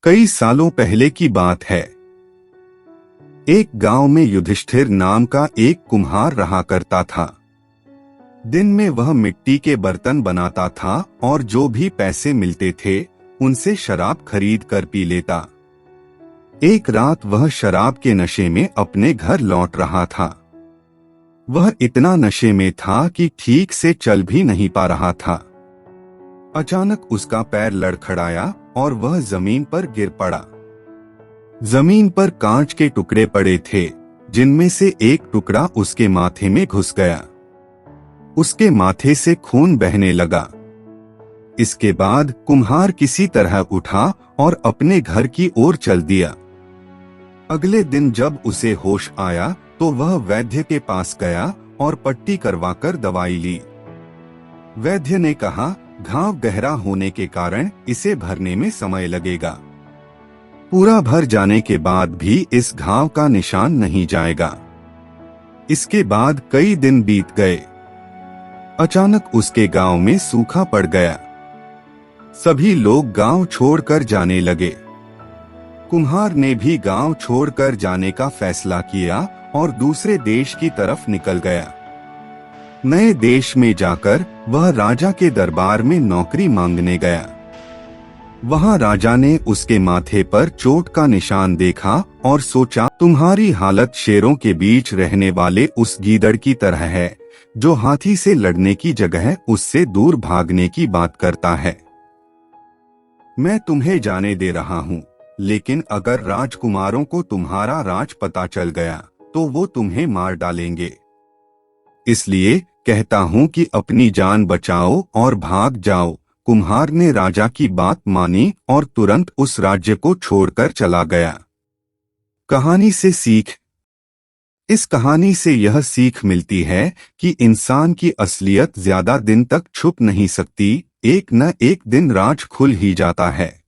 कई सालों पहले की बात है। एक गांव में युधिष्ठिर नाम का एक कुम्हार रहा करता था। दिन में वह मिट्टी के बर्तन बनाता था और जो भी पैसे मिलते थे उनसे शराब खरीद कर पी लेता। एक रात वह शराब के नशे में अपने घर लौट रहा था। वह इतना नशे में था कि ठीक से चल भी नहीं पा रहा था। अचानक उसका पैर लड़खड़ाया और वह जमीन पर गिर पड़ा। जमीन पर कांच के टुकड़े पड़े थे, जिनमें से एक टुकड़ा उसके माथे में घुस गया। उसके माथे से खून बहने लगा। इसके बाद कुम्हार किसी तरह उठा और अपने घर की ओर चल दिया। अगले दिन जब उसे होश आया तो वह वैद्य के पास गया और पट्टी करवाकर दवाई ली। वैद्य ने कहा, घाव गहरा होने के कारण इसे भरने में समय लगेगा। पूरा भर जाने के बाद भी इस घाव का निशान नहीं जाएगा। इसके बाद कई दिन बीत गए। अचानक उसके गांव में सूखा पड़ गया। सभी लोग गांव छोड़कर जाने लगे। कुम्हार ने भी गांव छोड़कर जाने का फैसला किया और दूसरे देश की तरफ निकल गया। नए देश में जाकर वह राजा के दरबार में नौकरी मांगने गया। वहां राजा ने उसके माथे पर चोट का निशान देखा और सोचा, तुम्हारी हालत शेरों के बीच रहने वाले उस गीदड़ की तरह है जो हाथी से लड़ने की जगह उससे दूर भागने की बात करता है। मैं तुम्हें जाने दे रहा हूँ, लेकिन अगर राजकुमारों को तुम्हारा राज पता चल गया तो वो तुम्हें मार डालेंगे। इसलिए कहता हूँ कि अपनी जान बचाओ और भाग जाओ। कुम्हार ने राजा की बात मानी और तुरंत उस राज्य को छोड़कर चला गया। कहानी से सीख। इस कहानी से यह सीख मिलती है कि इंसान की असलियत ज्यादा दिन तक छुप नहीं सकती। एक न एक दिन राज खुल ही जाता है।